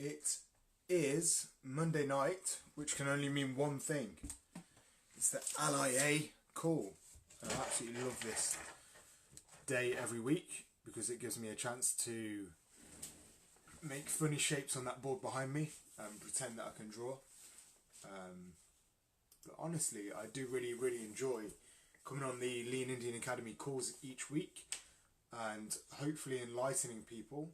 It is Monday night, which can only mean one thing. It's the LIA call. And I absolutely love this day every week because it gives me a chance to make funny shapes on that board behind me and pretend that I can draw. But honestly, I do really enjoy coming on the Lean Indian Academy calls each week and hopefully enlightening people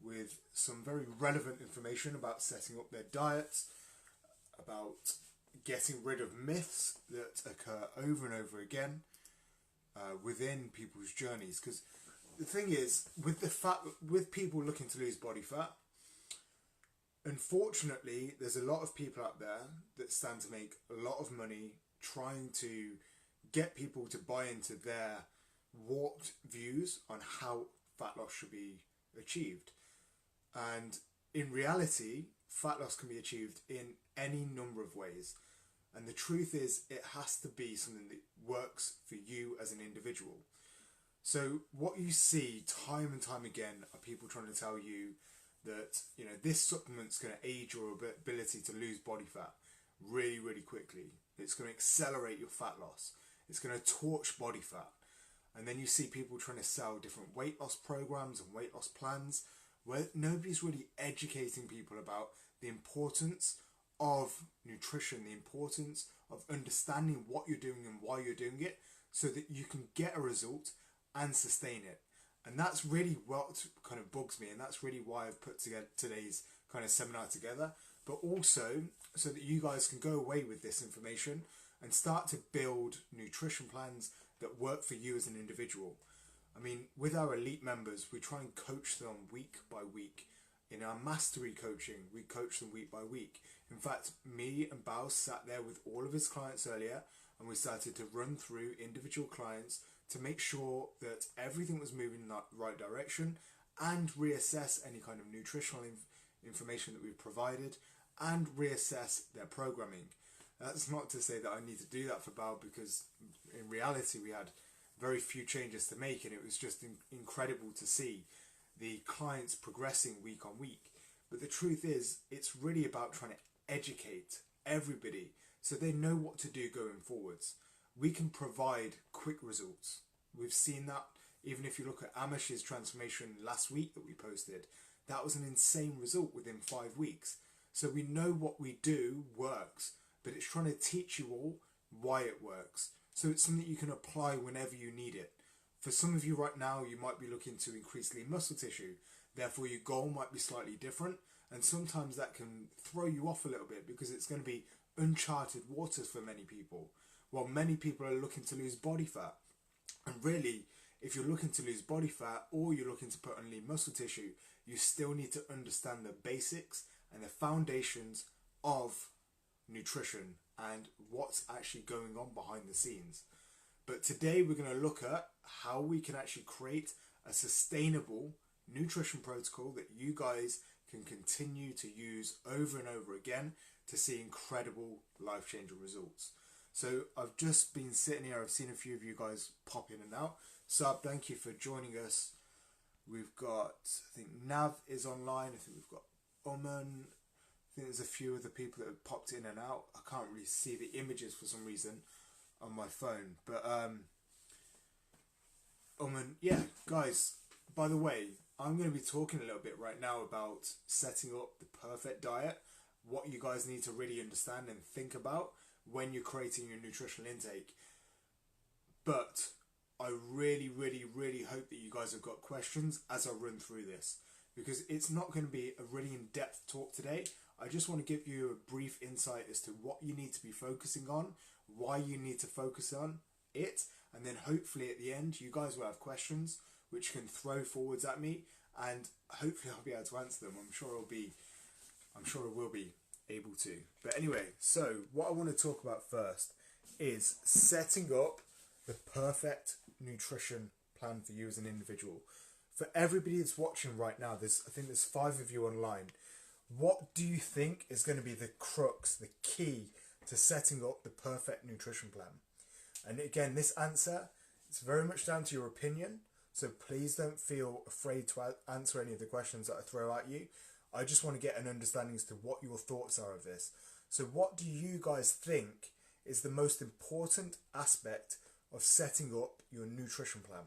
with some very relevant information about setting up their diets, about getting rid of myths that occur over and over again within people's journeys. Because the thing is, with people looking to lose body fat, unfortunately, there's a lot of people out there that stand to make a lot of money trying to get people to buy into their warped views on how fat loss should be achieved. And in reality, fat loss can be achieved in any number of ways. And the truth is, it has to be something that works for you as an individual. So what you see time and time again are people trying to tell you that, you know, this supplement's going to aid your ability to lose body fat really quickly. It's going to accelerate your fat loss. It's going to torch body fat. And then you see people trying to sell different weight loss programs and weight loss plans where nobody's really educating people about the importance of nutrition, the importance of understanding what you're doing and why you're doing it so that you can get a result and sustain it. And that's really what kind of bugs me, and that's really why I've put together today's kind of seminar together, but also so that you guys can go away with this information and start to build nutrition plans that work for you as an individual. I mean, with our elite members, we try and coach them week by week. In our mastery coaching, we coach them week by week. In fact, me and Bao sat there with all of his clients earlier and we started to run through individual clients to make sure that everything was moving in the right direction and reassess any kind of nutritional information that we've provided and reassess their programming. That's not to say that I need to do that for Bao, because in reality we had very few changes to make, and it was just incredible to see the clients progressing week on week. But the truth is, it's really about trying to educate everybody so they know what to do going forwards. We can provide quick results. We've seen that even if you look at Amish's transformation last week that we posted. That was an insane result within 5 weeks. So we know what we do works, but it's trying to teach you all why it works. So it's something you can apply whenever you need it. For some of you right now, you might be looking to increase lean muscle tissue. Therefore, your goal might be slightly different. And sometimes that can throw you off a little bit because it's going to be uncharted waters for many people. While many people are looking to lose body fat. And really, if you're looking to lose body fat or you're looking to put on lean muscle tissue, you still need to understand the basics and the foundations of nutrition and what's actually going on behind the scenes. But today we're going to look at how we can actually create a sustainable nutrition protocol that you guys can continue to use over and over again to see incredible life-changing results. So I've just been sitting here, I've seen a few of you guys pop in and out. So thank you for joining us. We've got, I think Nav is online, I think we've got Oman. I think there's a few other people that have popped in and out. I can't really see the images for some reason on my phone. But, yeah, guys, by the way, I'm going to be talking a little bit right now about setting up the perfect diet, what you guys need to really understand and think about when you're creating your nutritional intake. But I really hope that you guys have got questions as I run through this, because it's not going to be a really in-depth talk today. I just want to give you a brief insight as to what you need to be focusing on, why you need to focus on it, and then hopefully at the end you guys will have questions which can throw forwards at me, and hopefully I'll be able to answer them. I'm sure I will be able to. But anyway, so what I want to talk about first is setting up the perfect nutrition plan for you as an individual. For everybody that's watching right now, I think there's 5 of you online. What do you think is going to be the crux, the key to setting up the perfect nutrition plan? And again, this answer, it's very much down to your opinion. So please don't feel afraid to answer any of the questions that I throw at you. I just want to get an understanding as to what your thoughts are of this. So what do you guys think is the most important aspect of setting up your nutrition plan?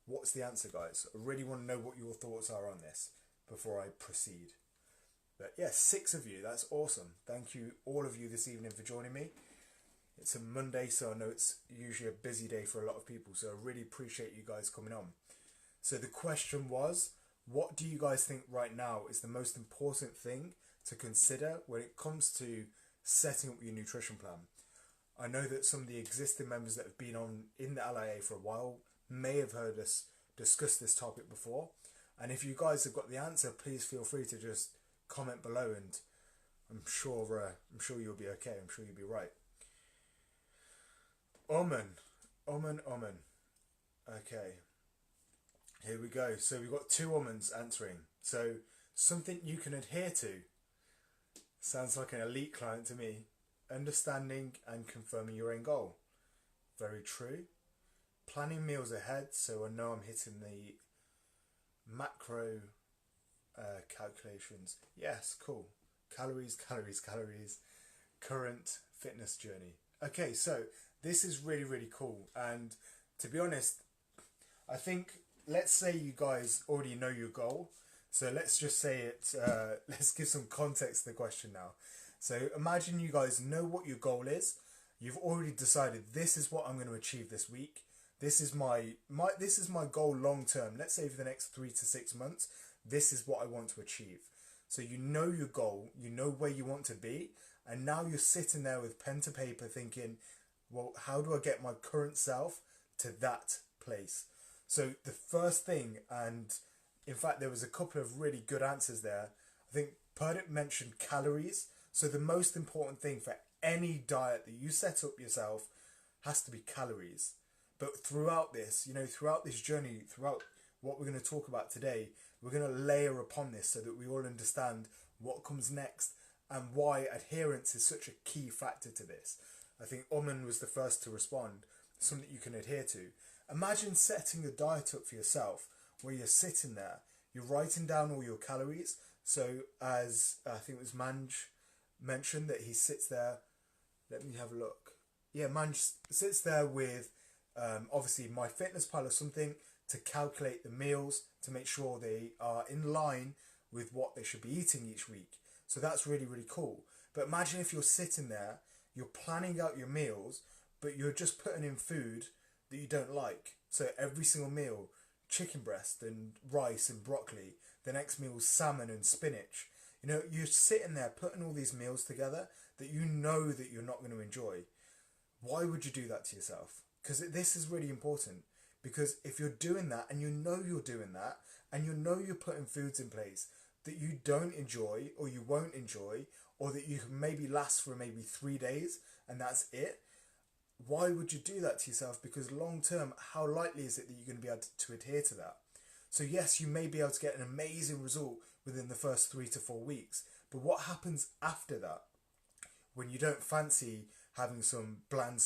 What's the answer, guys? I really want to know what your thoughts are on this before I proceed. But yeah, 6 of you, that's awesome. Thank you, all of you, this evening for joining me. It's a Monday, so I know it's usually a busy day for a lot of people, so I really appreciate you guys coming on. So the question was, what do you guys think right now is the most important thing to consider when it comes to setting up your nutrition plan? I know that some of the existing members that have been on in the LIA for a while may have heard us discuss this topic before, and if you guys have got the answer, please feel free to just comment below, and I'm sure you'll be okay. I'm sure you'll be right. Omen. Okay, here we go. So we've got 2 omens answering. So something you can adhere to. Sounds like an elite client to me. Understanding and confirming your end goal. Very true. Planning meals ahead, so I know I'm hitting the macro calculations. Yes, cool. Calories. Current fitness journey. Okay, so this is really, really cool. And to be honest, I think, let's say you guys already know your goal. So let's just say it, let's give some context to the question now. So imagine you guys know what your goal is. You've already decided, this is what I'm going to achieve this week. This is my goal long term. Let's say for the next 3 to 6 months, this is what I want to achieve. So you know your goal, you know where you want to be, and now you're sitting there with pen to paper thinking, well, how do I get my current self to that place? So the first thing, and in fact there was a couple of really good answers there. I think Perdit mentioned calories. So the most important thing for any diet that you set up yourself has to be calories. But throughout this, throughout this journey, throughout what we're going to talk about today, we're going to layer upon this so that we all understand what comes next and why adherence is such a key factor to this. I think Oman was the first to respond, something you can adhere to. Imagine setting a diet up for yourself where you're sitting there, you're writing down all your calories. So as I think it was Manj mentioned, that he sits there, let me have a look. Yeah, Manj sits there with obviously MyFitnessPal or something to calculate the meals to make sure they are in line with what they should be eating each week. So that's really, really cool. But imagine if you're sitting there, you're planning out your meals, but you're just putting in food that you don't like. So every single meal, chicken breast and rice and broccoli. The next meal is salmon and spinach. You're sitting there putting all these meals together that you know that you're not going to enjoy. Why would you do that to yourself? Because this is really important. Because if you're doing that, and you know you're doing that, and you know you're putting foods in place that you don't enjoy, or you won't enjoy, or that you can maybe last for maybe 3 days, and that's it, why would you do that to yourself? Because long term, how likely is it that you're going to be able to adhere to that? So yes, you may be able to get an amazing result within the first 3 to 4 weeks, but what happens after that? When you don't fancy having some bland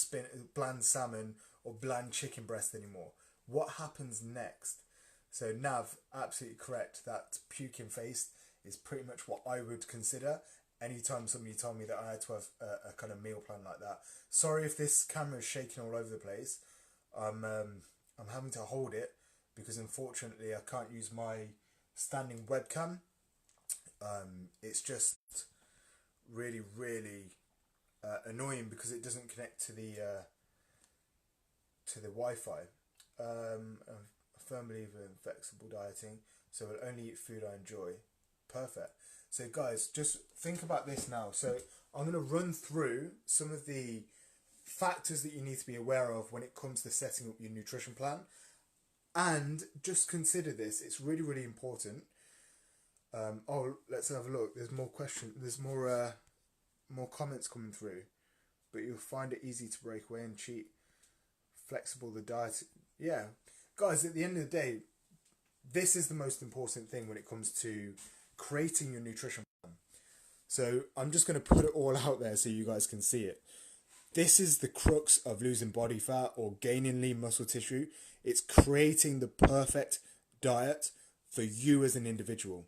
salmon or bland chicken breast anymore, what happens next? So Nav, absolutely correct. That puking face is pretty much what I would consider anytime somebody told me that I had to have a kind of meal plan like that. Sorry if this camera is shaking all over the place. I'm having to hold it because unfortunately I can't use my standing webcam. It's just really, really annoying because it doesn't connect to the Wi-Fi. I'm a firm believer in flexible dieting, so I'll only eat food I enjoy. Perfect. So guys, just think about this now. So I'm going to run through some of the factors that you need to be aware of when it comes to setting up your nutrition plan. And just consider this, it's really, really important. Let's have a look. There's more questions. There's more comments coming through, but you'll find it easy to break away and cheat. Flexible the diet. Yeah, guys, at the end of the day, this is the most important thing when it comes to creating your nutrition plan. So I'm just going to put it all out there so you guys can see it. This is the crux of losing body fat or gaining lean muscle tissue. It's creating the perfect diet for you as an individual.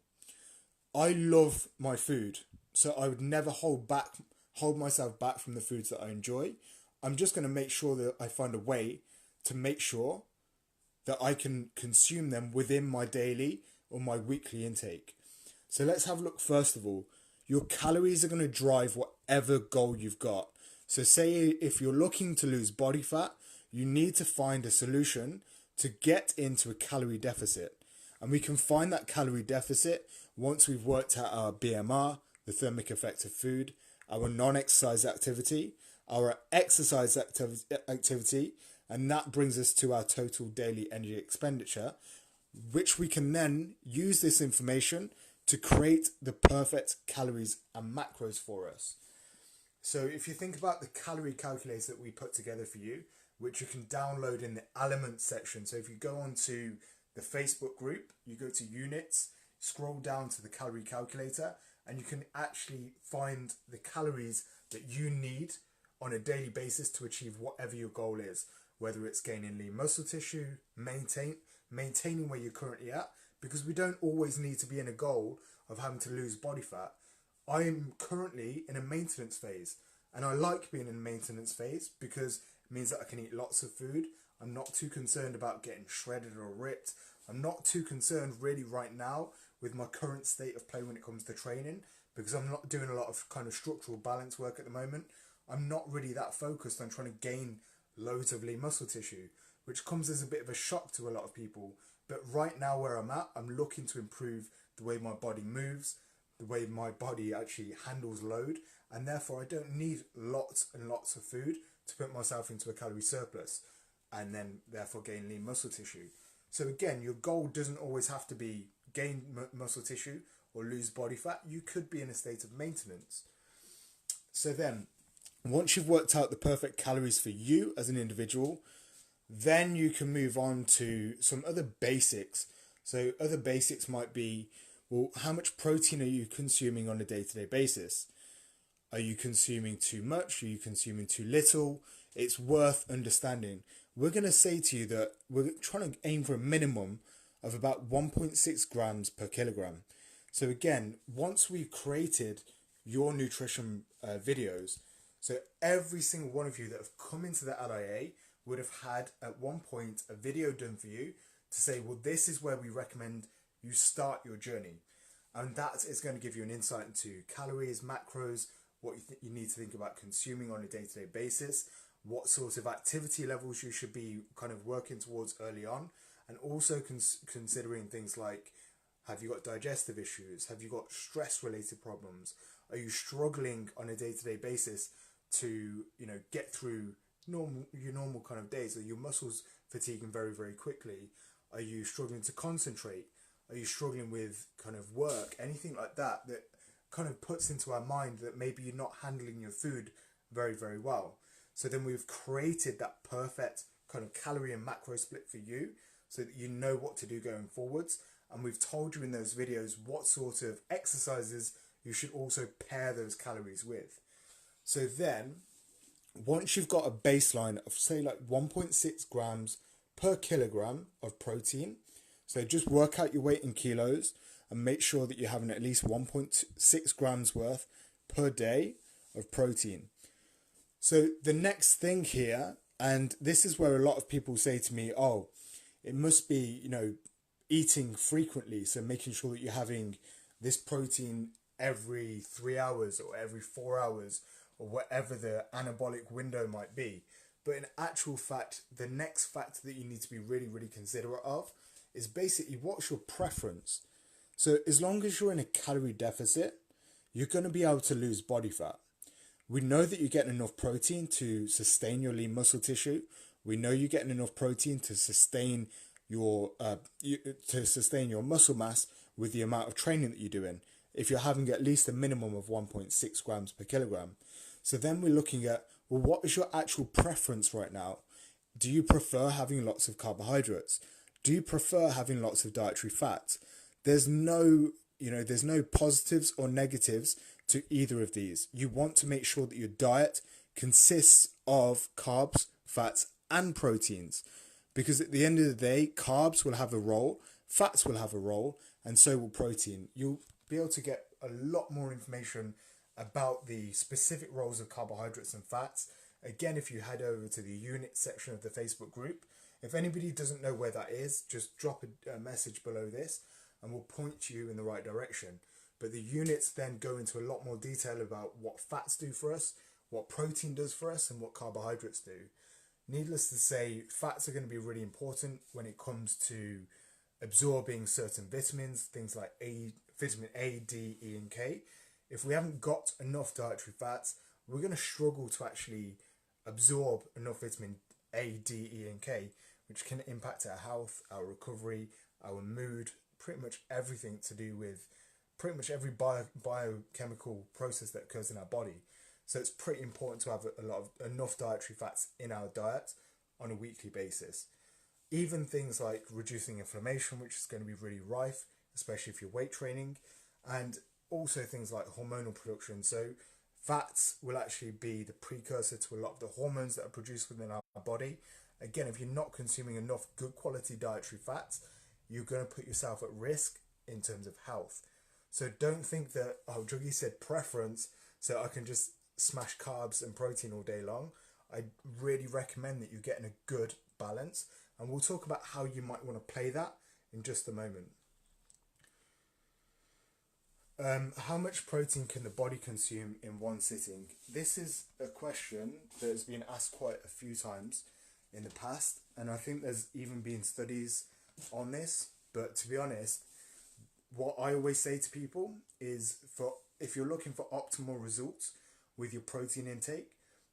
I love my food, so I would never hold myself back from the foods that I enjoy. I'm just going to make sure that I find a way to make sure that I can consume them within my daily or my weekly intake. So let's have a look first of all. Your calories are going to drive whatever goal you've got. So say if you're looking to lose body fat, you need to find a solution to get into a calorie deficit. And we can find that calorie deficit once we've worked out our BMR, the thermic effect of food, our non-exercise activity, our exercise activity, and that brings us to our total daily energy expenditure, which we can then use this information to create the perfect calories and macros for us. So if you think about the calorie calculator that we put together for you, which you can download in the elements section. So if you go onto the Facebook group, you go to units, scroll down to the calorie calculator, and you can actually find the calories that you need on a daily basis to achieve whatever your goal is, whether it's gaining lean muscle tissue, maintaining where you're currently at, because we don't always need to be in a goal of having to lose body fat. I am currently in a maintenance phase, and I like being in a maintenance phase because it means that I can eat lots of food. I'm not too concerned about getting shredded or ripped. I'm not too concerned really right now with my current state of play when it comes to training, because I'm not doing a lot of kind of structural balance work at the moment. I'm not really that focused on trying to gain loads of lean muscle tissue, which comes as a bit of a shock to a lot of people. But right now where I'm at, I'm looking to improve the way my body moves, the way my body actually handles load, and therefore I don't need lots and lots of food to put myself into a calorie surplus and then therefore gain lean muscle tissue. So again, your goal doesn't always have to be gain muscle tissue or lose body fat. You could be in a state of maintenance. So then, once you've worked out the perfect calories for you as an individual, then you can move on to some other basics. So other basics might be, well, how much protein are you consuming on a day-to-day basis? Are you consuming too much? Are you consuming too little? It's worth understanding. We're going to say to you that we're trying to aim for a minimum of about 1.6 grams per kilogram. So again, once we've created your nutrition videos, so every single one of you that have come into the LIA would have had at one point a video done for you to say, well, this is where we recommend you start your journey. And that is going to give you an insight into calories, macros, what you need to think about consuming on a day-to-day basis, what sort of activity levels you should be kind of working towards early on, and also considering things like, have you got digestive issues? Have you got stress-related problems? Are you struggling on a day-to-day basis to, get through your normal kind of days? Are your muscles fatiguing very, very quickly? Are you struggling to concentrate? Are you struggling with kind of work? Anything like that kind of puts into our mind that maybe you're not handling your food very, very well. So then we've created that perfect kind of calorie and macro split for you so that you know what to do going forwards. And we've told you in those videos what sort of exercises you should also pair those calories with. So then, once you've got a baseline of say like 1.6 grams per kilogram of protein, so just work out your weight in kilos and make sure that you're having at least 1.6 grams worth per day of protein. So the next thing here, and this is where a lot of people say to me, oh, it must be, eating frequently. So making sure that you're having this protein every 3 hours or every 4 hours or whatever the anabolic window might be. But in actual fact, the next factor that you need to be really, really considerate of is basically what's your preference. So as long as you're in a calorie deficit, you're going to be able to lose body fat. We know that you're getting enough protein to sustain your lean muscle tissue. We know you're getting enough protein to sustain your muscle mass with the amount of training that you're doing, if you're having at least a minimum of 1.6 grams per kilogram. So then we're looking at, well, what is your actual preference right now? Do you prefer having lots of carbohydrates? Do you prefer having lots of dietary fats? There's no positives or negatives to either of these. You want to make sure that your diet consists of carbs, fats, and proteins. Because at the end of the day, carbs will have a role, fats will have a role, and so will protein. be able to get a lot more information about the specific roles of carbohydrates and fats, again, if you head over to the unit section of the Facebook group, if anybody doesn't know where that is, just drop a message below this and we'll point you in the right direction. But the units then go into a lot more detail about what fats do for us, what protein does for us, and what carbohydrates do. Needless to say, fats are going to be really important when it comes to absorbing certain vitamins, things like vitamin A, D, E, and K. If we haven't got enough dietary fats, we're going to struggle to actually absorb enough vitamin A, D, E, and K, which can impact our health, our recovery, our mood, pretty much everything to do with pretty much every biochemical process that occurs in our body. So it's pretty important to have enough dietary fats in our diet on a weekly basis. Even things like reducing inflammation, which is going to be really rife, especially if you're weight training, and also things like hormonal production. So fats will actually be the precursor to a lot of the hormones that are produced within our body. Again, if you're not consuming enough good quality dietary fats, you're going to put yourself at risk in terms of health. So don't think that, oh, Juggy said preference, so I can just smash carbs and protein all day long. I really recommend that you're getting a good balance, and we'll talk about how you might want to play that in just a moment. How much protein can the body consume in one sitting? This is a question that has been asked quite a few times in the past, and I think there's even been studies on this. But to be honest, what I always say to people is, if you're looking for optimal results with your protein intake,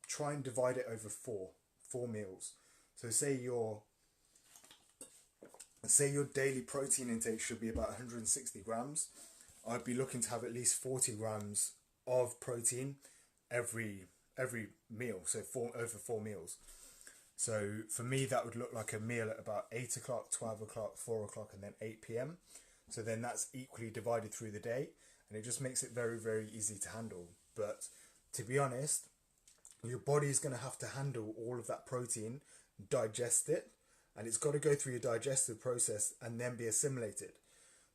try and divide it over four meals. So say your daily protein intake should be about 160 grams. I'd be looking to have at least 40 grams of protein every meal, so over 4 meals. So for me, that would look like a meal at about 8 o'clock, 12 o'clock, 4 o'clock, and then 8 p.m. So then that's equally divided through the day, and it just makes it very, very easy to handle. But to be honest, your body is going to have to handle all of that protein, digest it, and it's got to go through your digestive process and then be assimilated.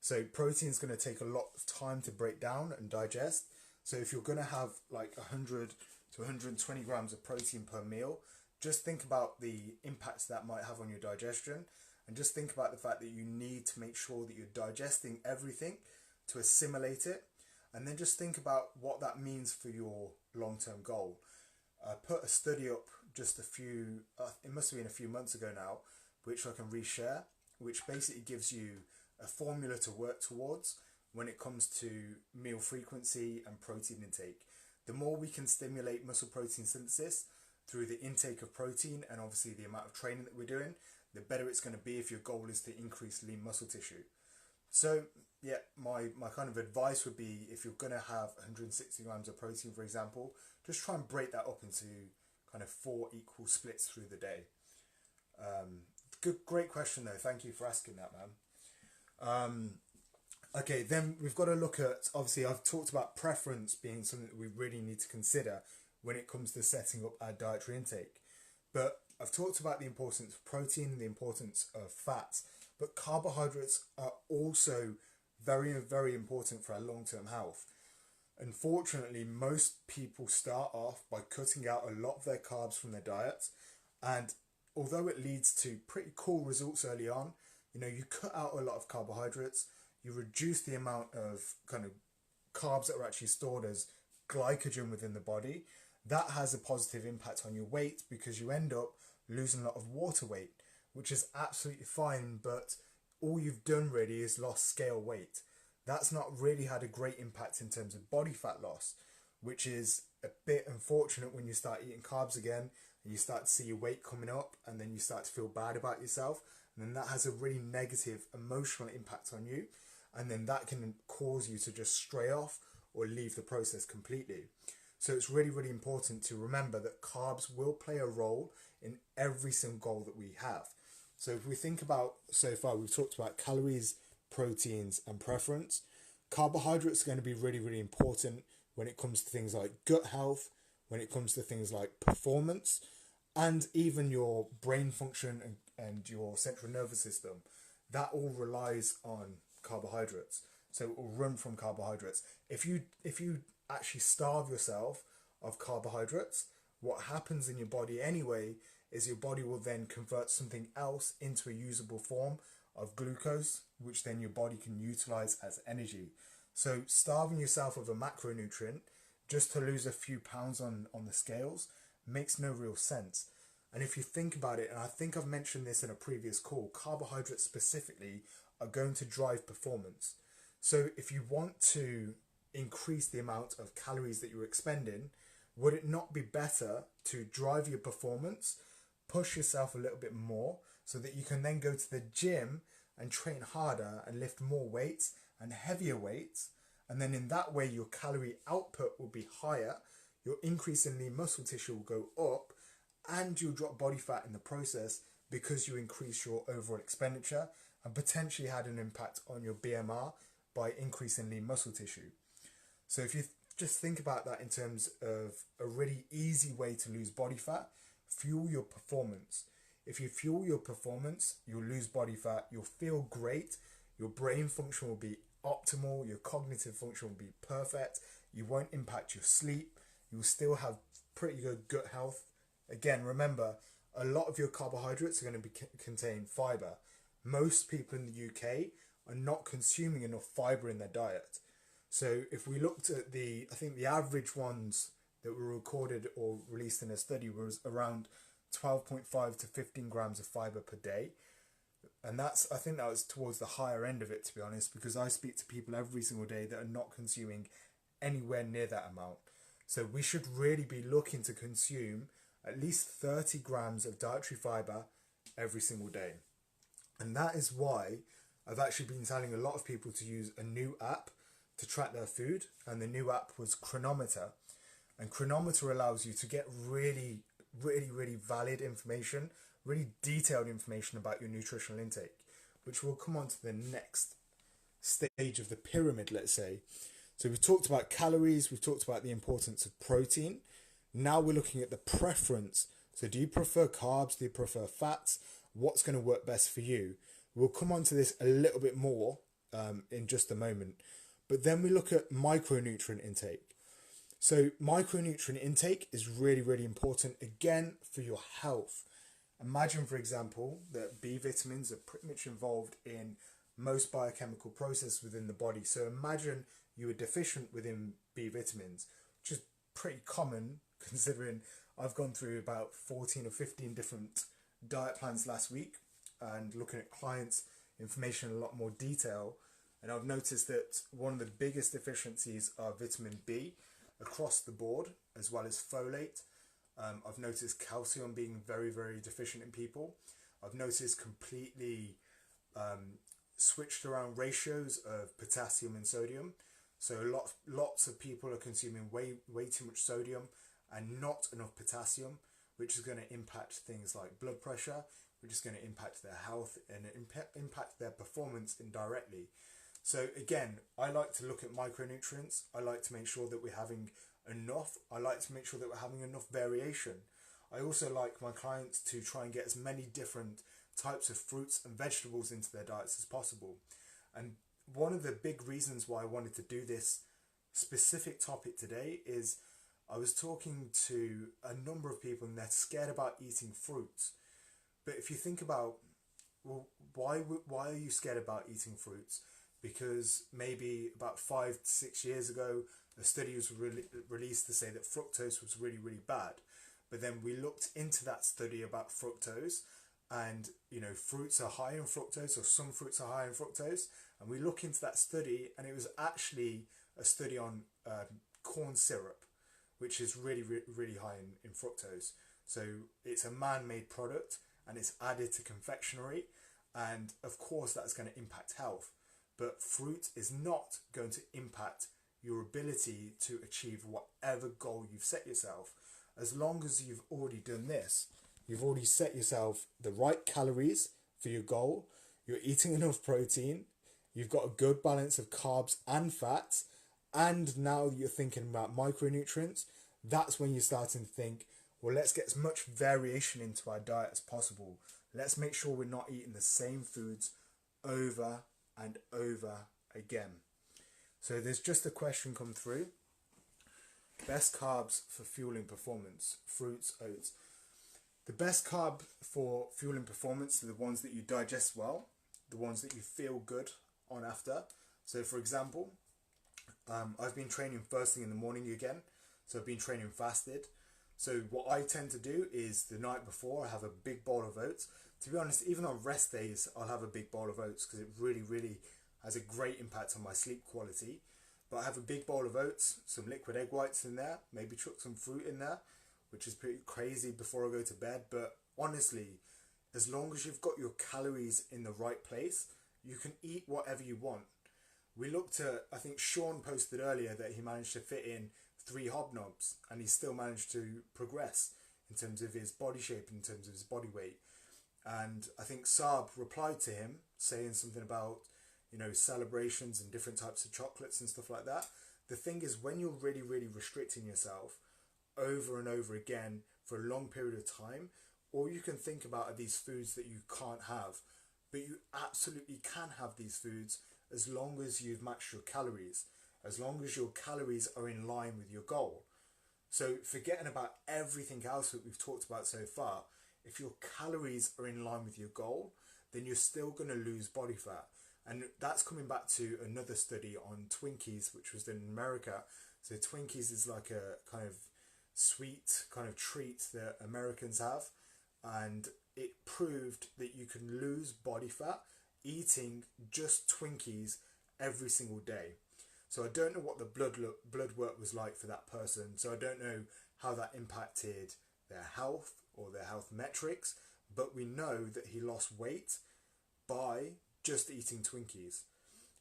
So protein is going to take a lot of time to break down and digest. So if you're going to have like 100 to 120 grams of protein per meal, just think about the impacts that might have on your digestion, and just think about the fact that you need to make sure that you're digesting everything to assimilate it, and then just think about what that means for your long-term goal. I put a study up just it must have been a few months ago now, which I can reshare, which basically gives you a formula to work towards when it comes to meal frequency and protein intake. The more we can stimulate muscle protein synthesis through the intake of protein and obviously the amount of training that we're doing, the better it's going to be if your goal is to increase lean muscle tissue. So yeah, my kind of advice would be, if you're going to have 160 grams of protein, for example, just try and break that up into kind of 4 equal splits through the day. Great question though. Thank you for asking that, man. Okay, then we've got to look at, obviously I've talked about preference being something that we really need to consider when it comes to setting up our dietary intake. But I've talked about the importance of protein, the importance of fats, but carbohydrates are also very, very important for our long-term health. Unfortunately, most people start off by cutting out a lot of their carbs from their diet, and although it leads to pretty cool results early on, you cut out a lot of carbohydrates, you reduce the amount of kind of carbs that are actually stored as glycogen within the body. That has a positive impact on your weight, because you end up losing a lot of water weight, which is absolutely fine, but all you've done really is lost scale weight. That's not really had a great impact in terms of body fat loss, which is a bit unfortunate when you start eating carbs again and you start to see your weight coming up, and then you start to feel bad about yourself, and then that has a really negative emotional impact on you, and then that can cause you to just stray off or leave the process completely. So it's really, really important to remember that carbs will play a role in every single goal that we have. So if we think about, so far we've talked about calories, proteins and preference. Carbohydrates are going to be really, really important when it comes to things like gut health, when it comes to things like performance, and even your brain function and your central nervous system. That all relies on carbohydrates. So it will run from carbohydrates. If you actually starve yourself of carbohydrates, what happens in your body anyway is your body will then convert something else into a usable form of glucose, which then your body can utilize as energy. So starving yourself of a macronutrient just to lose a few pounds on the scales makes no real sense. And if you think about it, and I think I've mentioned this in a previous call, carbohydrates specifically are going to drive performance. So if you want to increase the amount of calories that you're expending, would it not be better to drive your performance, push yourself a little bit more so that you can then go to the gym and train harder and lift more weights and heavier weights, and then in that way your calorie output will be higher, your increase in lean muscle tissue will go up, and you'll drop body fat in the process because you increase your overall expenditure and potentially had an impact on your BMR by increasing lean muscle tissue. So if you just think about that in terms of a really easy way to lose body fat, fuel your performance. If you fuel your performance, you'll lose body fat, you'll feel great, your brain function will be optimal, your cognitive function will be perfect, you won't impact your sleep, you'll still have pretty good gut health. Again, remember, a lot of your carbohydrates are going to contain fiber. Most people in the UK are not consuming enough fiber in their diet. So if we looked at I think the average ones that were recorded or released in a study was around 12.5 to 15 grams of fiber per day. And I think that was towards the higher end of it, to be honest, because I speak to people every single day that are not consuming anywhere near that amount. So we should really be looking to consume at least 30 grams of dietary fiber every single day. And that is why I've actually been telling a lot of people to use a new app to track their food, and the new app was Chronometer. And Chronometer allows you to get really valid information, really detailed information about your nutritional intake, which will come on to the next stage of the pyramid, let's say. So we've talked about calories, we've talked about the importance of protein. Now we're looking at the preference. So do you prefer carbs? Do you prefer fats? What's going to work best for you? We'll come on to this a little bit more in just a moment. But then we look at micronutrient intake. So micronutrient intake is really important, again, for your health. Imagine, for example, that B vitamins are pretty much involved in most biochemical processes within the body. So imagine you were deficient within B vitamins, which is pretty common considering I've gone through about 14 or 15 different diet plans last week and looking at clients' information in a lot more detail. And I've noticed that one of the biggest deficiencies are vitamin B across the board, as well as folate. I've noticed calcium being very deficient in people. I've noticed completely switched around ratios of potassium and sodium. So lots of people are consuming way too much sodium and not enough potassium, which is going to impact things like blood pressure, which is going to impact their health and impact their performance indirectly. So again, I like to look at micronutrients. I like to make sure that we're having enough. I like to make sure that we're having enough variation. I also like my clients to try and get as many different types of fruits and vegetables into their diets as possible. And one of the big reasons why I wanted to do this specific topic today is I was talking to a number of people and they're scared about eating fruits. But if you think about, well, why are you scared about eating fruits? Because maybe about 5 to 6 years ago, a study was released to say that fructose was really bad. But then we looked into that study about fructose, and fruits are high in fructose, or some fruits are high in fructose. And we look into that study, and it was actually a study on corn syrup, which is really high in fructose. So it's a man-made product, and it's added to confectionery, and of course that's going to impact health. But fruit is not going to impact your ability to achieve whatever goal you've set yourself. As long as you've already done this, you've already set yourself the right calories for your goal, you're eating enough protein, you've got a good balance of carbs and fats, and now you're thinking about micronutrients, that's when you're starting to think, well, let's get as much variation into our diet as possible. Let's make sure we're not eating the same foods over and over again. So there's just a question come through. Best carbs for fueling performance: fruits, oats. The best carb for fueling performance are the ones that you digest well, the ones that you feel good on after. So for example, I've been training first thing in the morning again. So I've been training fasted. So what I tend to do is the night before I have a big bowl of oats. To be honest, even on rest days, I'll have a big bowl of oats because it really, really has a great impact on my sleep quality. But I have a big bowl of oats, some liquid egg whites in there, maybe chuck some fruit in there, which is pretty crazy before I go to bed. But honestly, as long as you've got your calories in the right place, you can eat whatever you want. We looked at, I think Sean posted earlier that he managed to fit in 3 hobnobs and he still managed to progress in terms of his body shape, in terms of his body weight. And I think Saab replied to him saying something about, you know, celebrations and different types of chocolates and stuff like that. The thing is, when you're really, really restricting yourself over and over again for a long period of time, all you can think about are these foods that you can't have. But you absolutely can have these foods as long as you've matched your calories, as long as your calories are in line with your goal. So forgetting about everything else that we've talked about so far, if your calories are in line with your goal, then you're still going to lose body fat. And that's coming back to another study on Twinkies, which was done in America. So Twinkies is like a kind of sweet kind of treat that Americans have. And it proved that you can lose body fat eating just Twinkies every single day. So I don't know what the blood work was like for that person. So I don't know how that impacted their health or their health metrics. But we know that he lost weight by just eating Twinkies.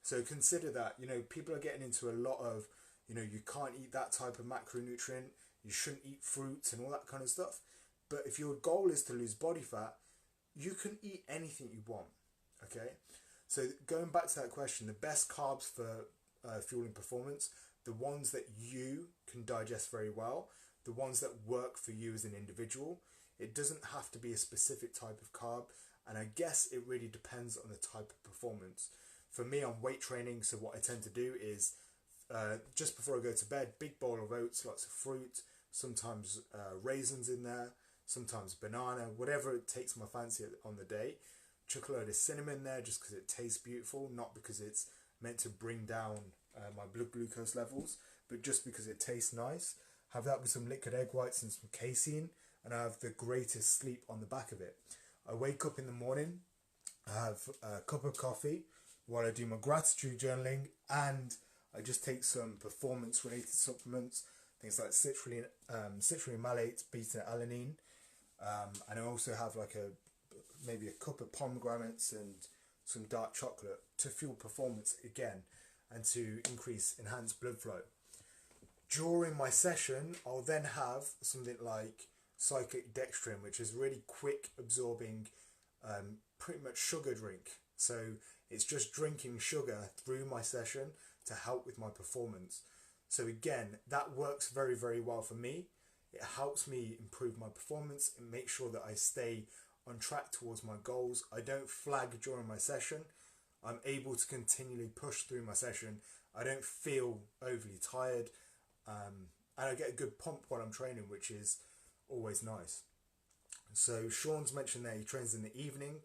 So consider that, you know, people are getting into a lot of, you know, you can't eat that type of macronutrient, you shouldn't eat fruits and all that kind of stuff. But if your goal is to lose body fat, you can eat anything you want, okay? So going back to that question, the best carbs for fueling performance, the ones that you can digest very well, the ones that work for you as an individual. It doesn't have to be a specific type of carb. And I guess it really depends on the type of performance. For me, on weight training, so what I tend to do is just before I go to bed, big bowl of oats, lots of fruit, sometimes raisins in there, sometimes banana, whatever it takes my fancy on the day. Chuck a load of cinnamon there just because it tastes beautiful, not because it's meant to bring down my blood glucose levels, but just because it tastes nice. Have that with some liquid egg whites and some casein, and I have the greatest sleep on the back of it. I wake up in the morning, I have a cup of coffee while I do my gratitude journaling, and I just take some performance related supplements, things like citrulline malate, beta-alanine, and I also have like maybe a cup of pomegranates and some dark chocolate to fuel performance again and to enhance blood flow. During my session, I'll then have something like cyclic dextrin, which is really quick absorbing, pretty much sugar drink. So it's just drinking sugar through my session to help with my performance. So again, that works very, very well for me. It helps me improve my performance and make sure that I stay on track towards my goals. I don't flag during my session. I'm able to continually push through my session. I don't feel overly tired, and I get a good pump while I'm training, which is always nice. So Sean's mentioned there he trains in the evening,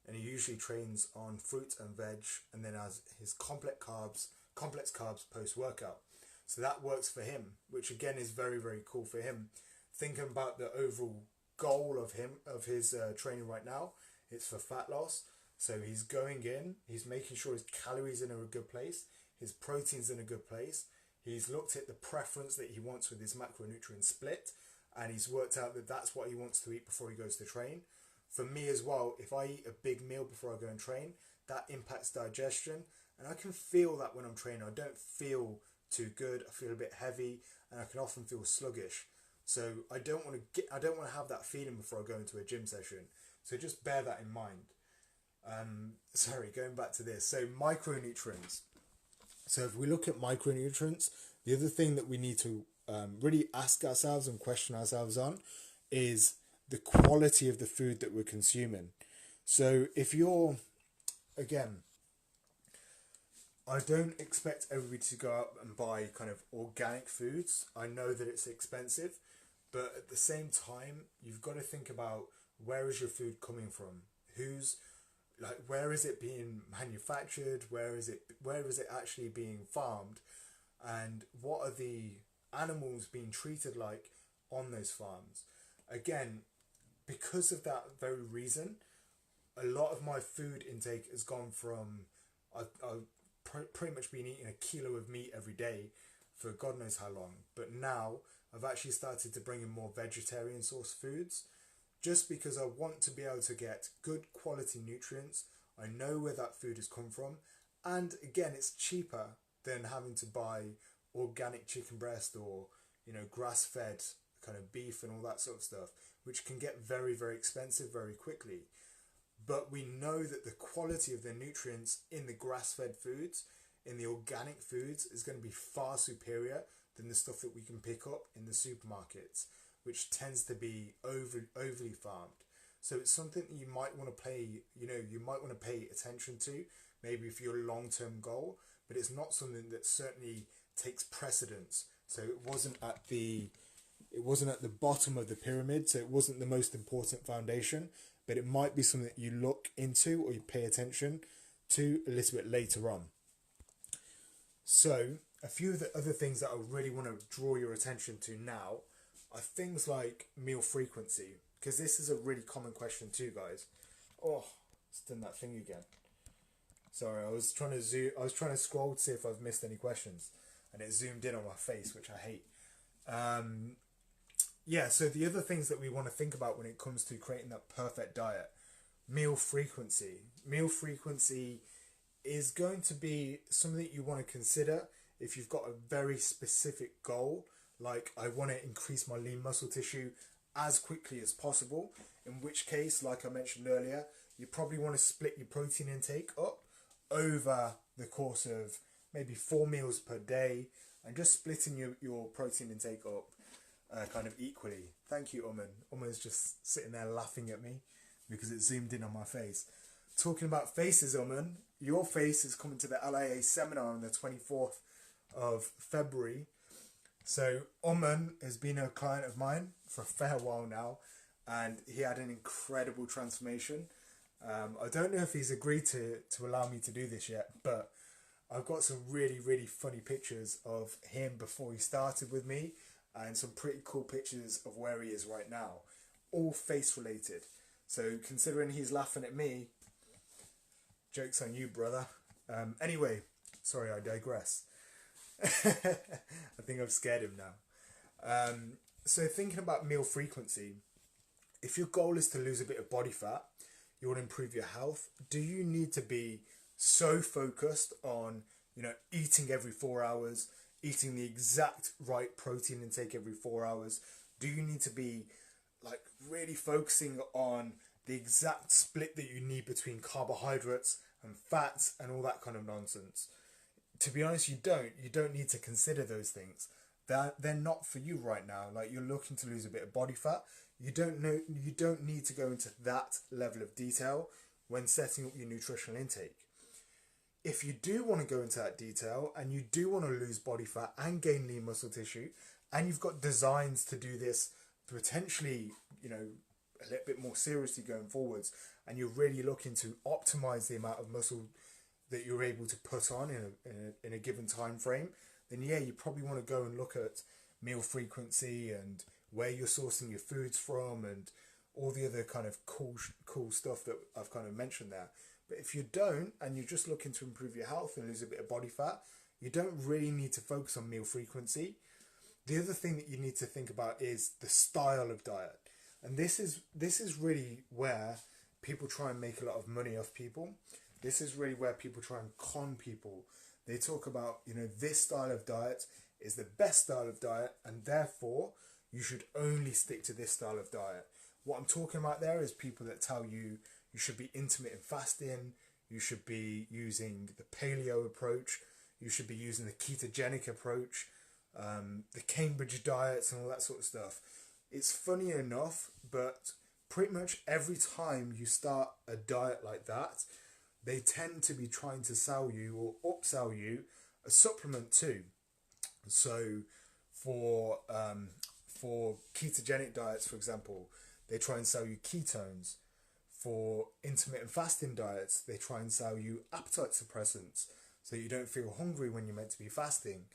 and he usually trains on fruit and veg, and then has his complex carbs post workout. So that works for him, which again is very, very cool for him. Thinking about the overall goal of his training right now, it's for fat loss. So he's going in, he's making sure his calories are in a good place, his protein's in a good place. He's looked at the preference that he wants with his macronutrient split, and he's worked out that that's what he wants to eat before he goes to train. For me as well, if I eat a big meal before I go and train, that impacts digestion, and I can feel that when I'm training. I don't feel too good, I feel a bit heavy, and I can often feel sluggish. So I don't want to have that feeling before I go into a gym session. So just bear that in mind. Sorry, going back to this. So micronutrients. So if we look at micronutrients, the other thing that we need to really ask ourselves and question ourselves on is the quality of the food that we're consuming. So if you're, again, I don't expect everybody to go out and buy kind of organic foods. I know that it's expensive, but at the same time, you've got to think about where is your food coming from? Who's like where is it being manufactured? Where is it actually being farmed? And what are the animals being treated like on those farms? Again, because of that very reason, a lot of my food intake has gone from I've pretty much been eating a kilo of meat every day for God knows how long. But now I've actually started to bring in more vegetarian sourced foods just because I want to be able to get good quality nutrients. I know where that food has come from. And again, it's cheaper than having to buy organic chicken breast or, grass fed kind of beef and all that sort of stuff, which can get very, very expensive very quickly. But we know that the quality of the nutrients in the grass-fed foods, in the organic foods, is going to be far superior than the stuff that we can pick up in the supermarkets, which tends to be overly farmed. So it's something that you might want to pay attention to, maybe for your long-term goal, but it's not something that certainly takes precedence. So it wasn't at the bottom of the pyramid, so it wasn't the most important foundation, but it might be something that you look into or you pay attention to a little bit later on. So a few of the other things that I really want to draw your attention to now are things like meal frequency, because this is a really common question too, guys. Oh, it's done that thing again. Sorry, I was trying to scroll to see if I've missed any questions, and it zoomed in on my face, which I hate. So the other things that we want to think about when it comes to creating that perfect diet, meal frequency. Meal frequency is going to be something that you want to consider if you've got a very specific goal, like I want to increase my lean muscle tissue as quickly as possible, in which case, like I mentioned earlier, you probably want to split your protein intake up over the course of maybe 4 meals per day, and just splitting your protein intake up kind of equally. Thank you, Uman. Uman's just sitting there laughing at me because it zoomed in on my face. Talking about faces, Uman, your face is coming to the LIA seminar on the 24th of February. So Uman has been a client of mine for a fair while now, and he had an incredible transformation. I don't know if he's agreed to allow me to do this yet, but I've got some really, really funny pictures of him before he started with me, and some pretty cool pictures of where he is right now, all face related. So considering he's laughing at me, joke's on you, brother. Anyway, sorry, I digress. I think I've scared him now. So thinking about meal frequency, if your goal is to lose a bit of body fat, you want to improve your health, do you need to be so focused on, eating every 4 hours, eating the exact right protein intake every 4 hours? Do you need to be like really focusing on the exact split that you need between carbohydrates and fats and all that kind of nonsense? To be honest, you don't need to consider those things. They're not for you right now. Like, you're looking to lose a bit of body fat. You don't need to go into that level of detail when setting up your nutritional intake. If you do want to go into that detail and you do want to lose body fat and gain lean muscle tissue, and you've got designs to do this potentially, a little bit more seriously going forwards, and you're really looking to optimize the amount of muscle that you're able to put on in a given time frame, then you probably want to go and look at meal frequency and where you're sourcing your foods from and all the other kind of cool stuff that I've kind of mentioned there. But if you don't, and you're just looking to improve your health and lose a bit of body fat, you don't really need to focus on meal frequency. The other thing that you need to think about is the style of diet. And this is really where people try and make a lot of money off people. This is really where people try and con people. They talk about, this style of diet is the best style of diet, and therefore you should only stick to this style of diet. What I'm talking about there is people that tell you you should be intermittent fasting, you should be using the paleo approach, you should be using the ketogenic approach, the Cambridge diets and all that sort of stuff. It's funny enough, but pretty much every time you start a diet like that, they tend to be trying to sell you or upsell you a supplement too. So for ketogenic diets, for example, they try and sell you ketones. For intermittent fasting diets, they try and sell you appetite suppressants so you don't feel hungry when you're meant to be fasting.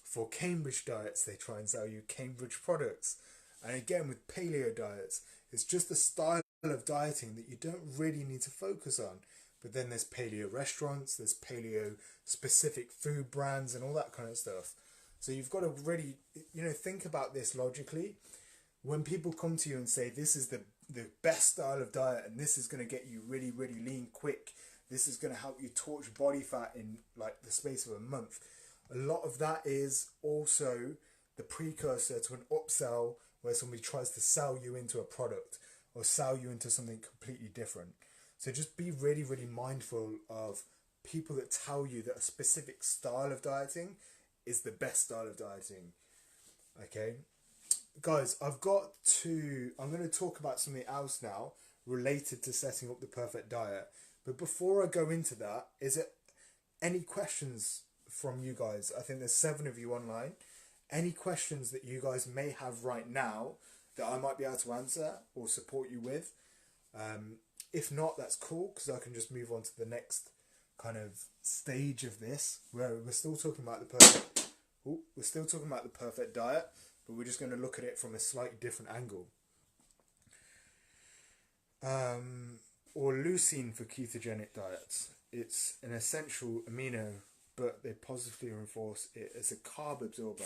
For Cambridge diets, they try and sell you Cambridge products. And again, with paleo diets, it's just a style of dieting that you don't really need to focus on. But then there's paleo restaurants, there's paleo specific food brands and all that kind of stuff. So you've got to really, think about this logically. When people come to you and say, this is the best style of diet and this is going to get you really, really lean quick, this is going to help you torch body fat in like the space of a month, a lot of that is also the precursor to an upsell where somebody tries to sell you into a product or sell you into something completely different. So just be really, really mindful of people that tell you that a specific style of dieting is the best style of dieting. Okay, guys, I'm going to talk about something else now related to setting up the perfect diet. But before I go into that, is it any questions from you guys? I think there's 7 of you online. Any questions that you guys may have right now that I might be able to answer or support you with? If not, that's cool, because I can just move on to the next kind of stage of this, where we're still talking about the perfect diet, but we're just going to look at it from a slightly different angle. Or leucine for ketogenic diets. It's an essential amino, but they positively reinforce it as a carb absorber.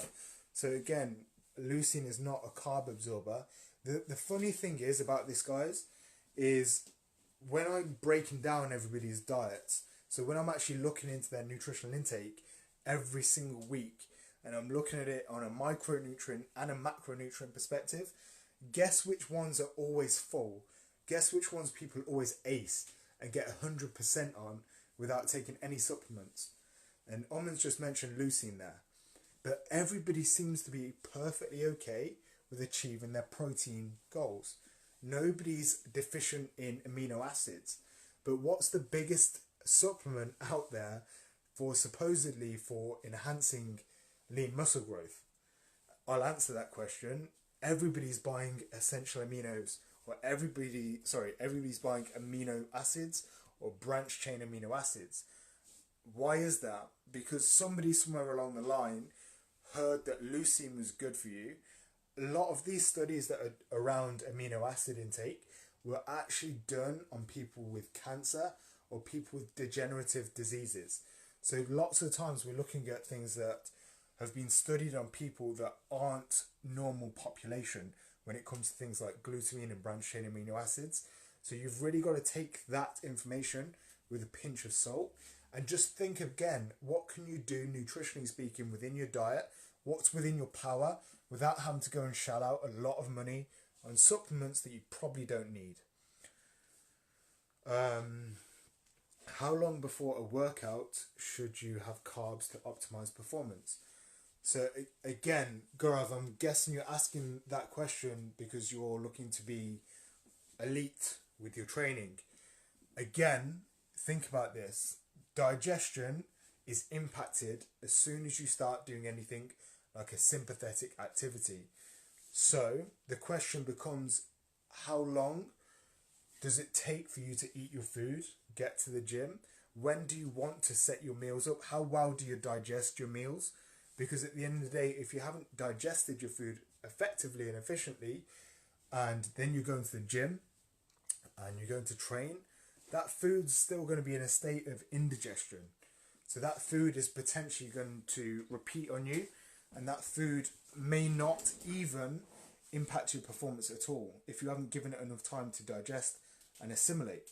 So again, leucine is not a carb absorber. The funny thing is about this, guys, is when I'm breaking down everybody's diets, so when I'm actually looking into their nutritional intake every single week, and I'm looking at it on a micronutrient and a macronutrient perspective, guess which ones are always full? Guess which ones people always ace and get 100% on without taking any supplements? And Oman's just mentioned leucine there. But everybody seems to be perfectly okay with achieving their protein goals. Nobody's deficient in amino acids. But what's the biggest supplement out there for supposedly for enhancing lean muscle growth? I'll answer that question. Everybody's buying essential aminos, or everybody's buying amino acids or branch chain amino acids. Why is that? Because somebody somewhere along the line heard that leucine was good for you. A lot of these studies that are around amino acid intake were actually done on people with cancer or people with degenerative diseases. So lots of times we're looking at things that have been studied on people that aren't normal population when it comes to things like glutamine and branched chain amino acids. So you've really got to take that information with a pinch of salt and just think again, what can you do nutritionally speaking within your diet? What's within your power without having to go and shell out a lot of money on supplements that you probably don't need? How long before a workout should you have carbs to optimize performance? So again, Gaurav, I'm guessing you're asking that question because you're looking to be elite with your training. Again, think about this. Digestion is impacted as soon as you start doing anything like a sympathetic activity. So the question becomes, how long does it take for you to eat your food, get to the gym? When do you want to set your meals up? How well do you digest your meals? Because at the end of the day, if you haven't digested your food effectively and efficiently, and then you're going to the gym and you're going to train, that food's still going to be in a state of indigestion. So that food is potentially going to repeat on you, and that food may not even impact your performance at all if you haven't given it enough time to digest and assimilate.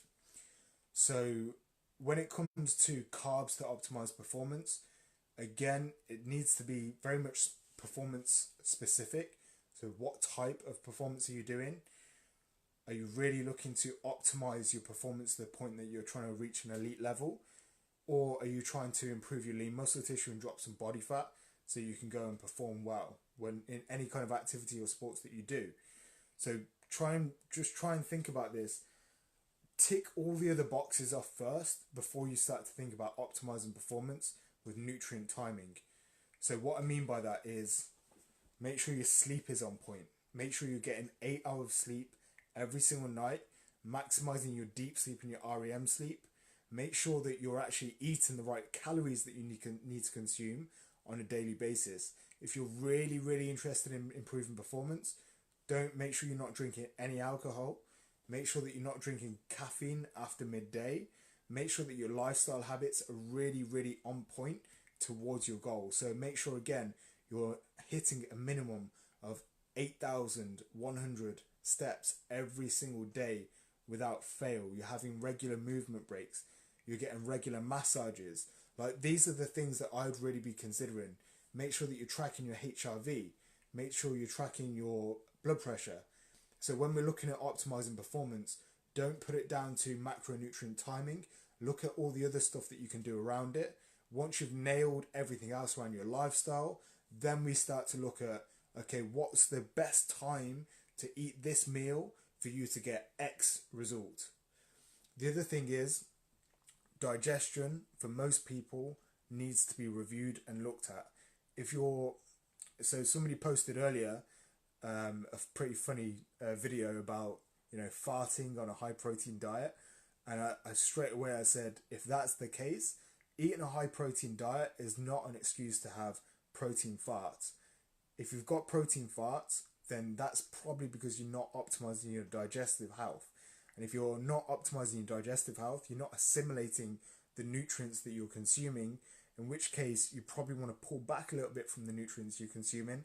So when it comes to carbs to optimize performance, again, it needs to be very much performance specific. So what type of performance are you doing? Are you really looking to optimize your performance to the point that you're trying to reach an elite level? Or are you trying to improve your lean muscle tissue and drop some body fat so you can go and perform well when in any kind of activity or sports that you do? So try and think about this. tick all the other boxes off first before you start to think about optimizing performance with nutrient timing. So what I mean by that is make sure your sleep is on point. Make sure you're getting 8 hours of sleep every single night, maximizing your deep sleep and your REM sleep. Make sure that you're actually eating the right calories that you need to consume on a daily basis. If you're really, really interested in improving performance, make sure you're not drinking any alcohol. Make sure that you're not drinking caffeine after midday. Make sure that your lifestyle habits are really, really on point towards your goal. So make sure, again, you're hitting a minimum of 8,100 steps every single day without fail. You're having regular movement breaks. You're getting regular massages. Like, these are the things that I'd really be considering. Make sure that you're tracking your HRV. Make sure you're tracking your blood pressure. So when we're looking at optimizing performance, don't put it down to macronutrient timing. Look at all the other stuff that you can do around it. Once you've nailed everything else around your lifestyle, then we start to look at, okay, what's the best time to eat this meal for you to get X result? The other thing is, digestion for most people needs to be reviewed and looked at. So somebody posted earlier a pretty funny video about, farting on a high protein diet, and I straight away I said, if that's the case, eating a high protein diet is not an excuse to have protein farts. If you've got protein farts, then that's probably because you're not optimizing your digestive health. And if you're not optimizing your digestive health, you're not assimilating the nutrients that you're consuming, in which case you probably want to pull back a little bit from the nutrients you're consuming,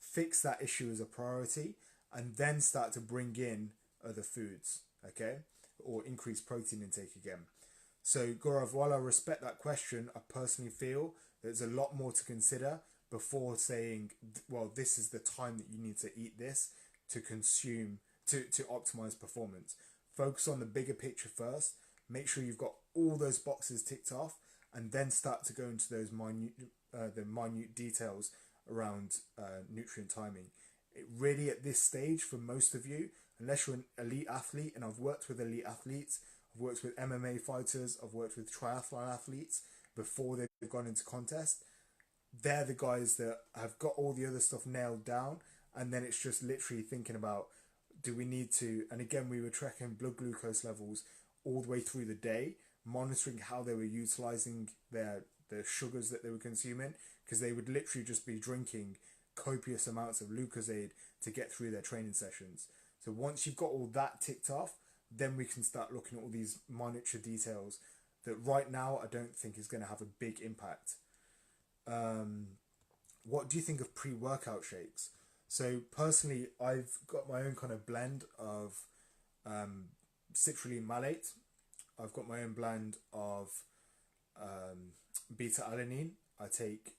fix that issue as a priority, and then start to bring in other foods, okay? Or increase protein intake again. So Gaurav, while I respect that question, I personally feel there's a lot more to consider before saying, well, this is the time that you need to eat this to consume, to optimize performance. Focus on the bigger picture first. Make sure you've got all those boxes ticked off, and then start to go into those minute details around nutrient timing. It really, at this stage, for most of you, unless you're an elite athlete, and I've worked with elite athletes, I've worked with MMA fighters, I've worked with triathlon athletes before they've gone into contest. They're the guys that have got all the other stuff nailed down, and then it's just literally thinking about, do we need to, and again, we were tracking blood glucose levels all the way through the day, monitoring how they were utilizing the sugars that they were consuming, because they would literally just be drinking copious amounts of Lucozade to get through their training sessions. So once you've got all that ticked off, then we can start looking at all these minutiae details that right now I don't think is going to have a big impact. What do you think of pre-workout shakes? So personally, I've got my own kind of blend of citrulline malate. I've got my own blend of beta-alanine. I take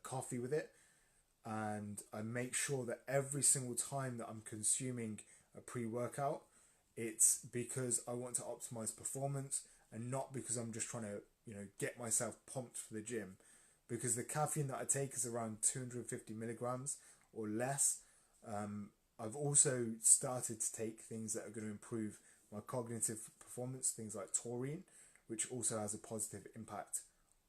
coffee with it, and I make sure that every single time that I'm consuming a pre-workout, it's because I want to optimize performance and not because I'm just trying to get myself pumped for the gym. Because the caffeine that I take is around 250 milligrams or less. I've also started to take things that are going to improve my cognitive performance, things like taurine, which also has a positive impact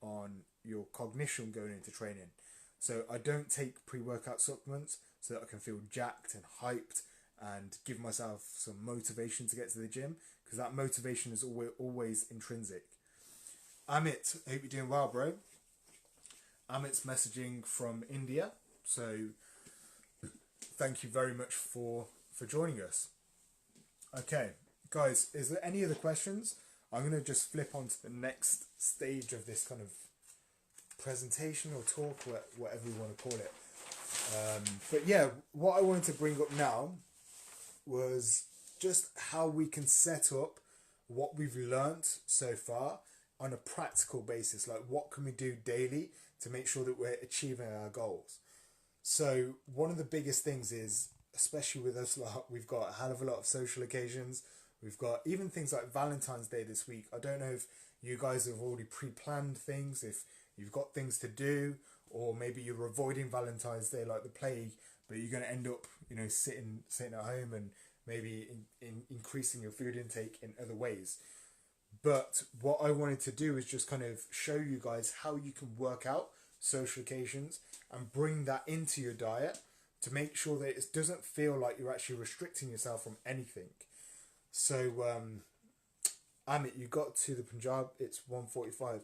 on your cognition going into training. So I don't take pre-workout supplements so that I can feel jacked and hyped and give myself some motivation to get to the gym, because that motivation is always intrinsic. Amit, I hope you're doing well, bro. Amit's messaging from India, so thank you very much for joining us. Okay, guys, is there any other questions? I'm going to just flip on to the next stage of this kind of presentation or talk, whatever you want to call it. But yeah, what I wanted to bring up now was just how we can set up what we've learnt so far on a practical basis. Like, what can we do daily to make sure that we're achieving our goals? So one of the biggest things is, especially with us lot, we've got a hell of a lot of social occasions. We've got even things like Valentine's Day this week. I don't know if you guys have already pre-planned things, if you've got things to do, or maybe you're avoiding Valentine's Day like the plague, but you're going to end up, sitting at home and maybe in increasing your food intake in other ways. But what I wanted to do is just kind of show you guys how you can work out social occasions and bring that into your diet to make sure that it doesn't feel like you're actually restricting yourself from anything. So, Amit, you got to the Punjab, it's 1:45.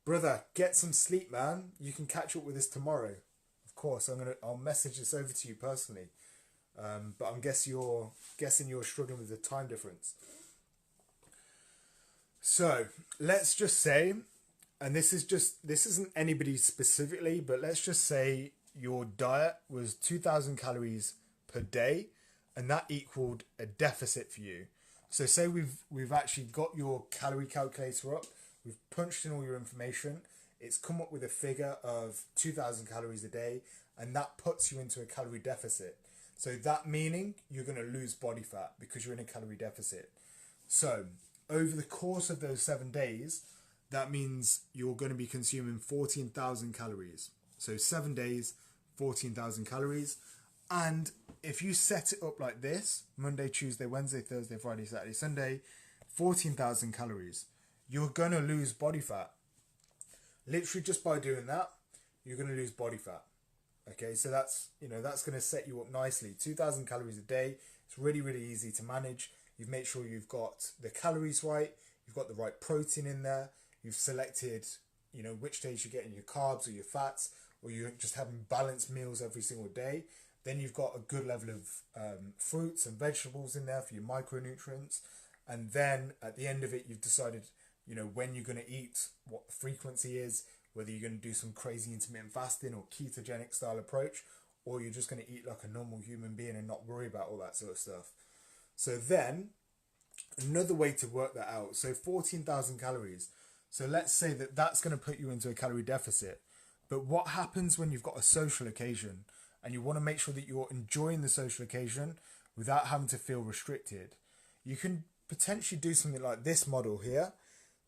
Brother, get some sleep, man. You can catch up with us tomorrow. Of course, I'll message this over to you personally. But I'm guessing you're struggling with the time difference. So let's just say, and this isn't anybody specifically, but let's just say your diet was 2,000 calories per day, and that equaled a deficit for you. So say we've actually got your calorie calculator up, we've punched in all your information, it's come up with a figure of 2,000 calories a day, and that puts you into a calorie deficit. So that meaning you're going to lose body fat because you're in a calorie deficit. So over the course of those 7 days, that means you're going to be consuming 14,000 calories. So 7 days, 14,000 calories. And if you set it up like this, Monday, Tuesday, Wednesday, Thursday, Friday, Saturday, Sunday, 14,000 calories, you're going to lose body fat. Literally just by doing that, you're going to lose body fat. Okay, so that's going to set you up nicely. 2,000 calories a day. It's really, really easy to manage. You've made sure you've got the calories right. You've got the right protein in there. You've selected, which days you're getting your carbs or your fats, or you're just having balanced meals every single day. Then you've got a good level of fruits and vegetables in there for your micronutrients. And then at the end of it, you've decided, when you're going to eat, what the frequency is, whether you're going to do some crazy intermittent fasting or ketogenic style approach, or you're just going to eat like a normal human being and not worry about all that sort of stuff. So then, another way to work that out, so 14,000 calories. So let's say that that's going to put you into a calorie deficit. But what happens when you've got a social occasion and you want to make sure that you're enjoying the social occasion without having to feel restricted? You can potentially do something like this model here,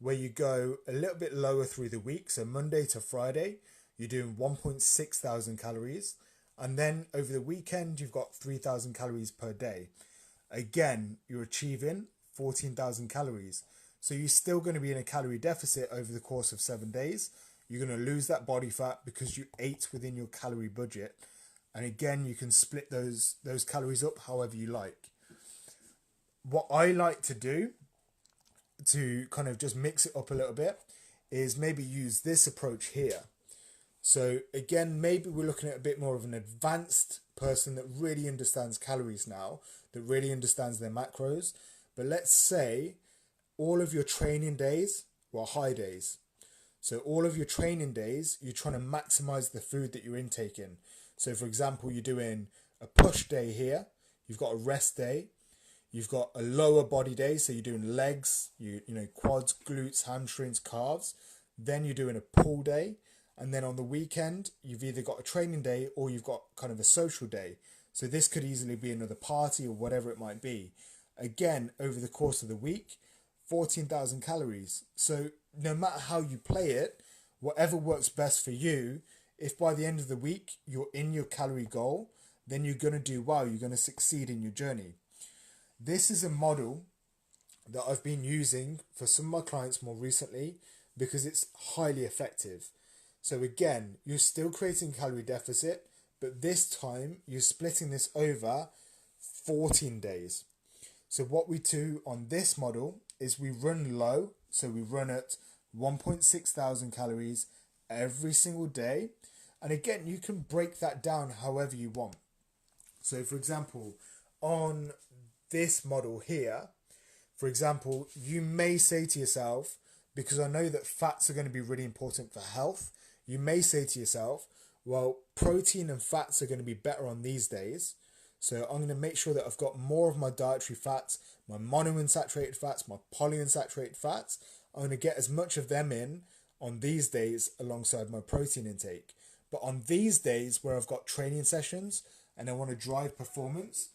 where you go a little bit lower through the week. So Monday to Friday, you're doing 1.6 thousand calories. And then over the weekend, you've got 3,000 calories per day. Again, you're achieving 14,000 calories. So you're still going to be in a calorie deficit over the course of 7 days. You're going to lose that body fat because you ate within your calorie budget. And again, you can split those calories up however you like. What I like to do to kind of just mix it up a little bit is maybe use this approach here. So again, maybe we're looking at a bit more of an advanced person that really understands calories now, that really understands their macros. But let's say all of your training days were high days. So all of your training days, you're trying to maximize the food that you're intaking. So for example, you're doing a push day here, you've got a rest day, you've got a lower body day, so you're doing legs, quads, glutes, hamstrings, calves. Then you're doing a pull day. And then on the weekend, you've either got a training day or you've got kind of a social day. So this could easily be another party or whatever it might be. Again, over the course of the week, 14,000 calories. So no matter how you play it, whatever works best for you, if by the end of the week you're in your calorie goal, then you're going to do well. You're going to succeed in your journey. This is a model that I've been using for some of my clients more recently because it's highly effective. So again, you're still creating calorie deficit, but this time you're splitting this over 14 days. So what we do on this model is we run low. So we run at 1.6 thousand calories every single day. And again, you can break that down however you want. So for example, on this model here, for example, you may say to yourself, because I know that fats are going to be really important for health, you may say to yourself, well, protein and fats are going to be better on these days. So I'm going to make sure that I've got more of my dietary fats, my monounsaturated fats, my polyunsaturated fats. I'm going to get as much of them in on these days alongside my protein intake. But on these days where I've got training sessions and I want to drive performance,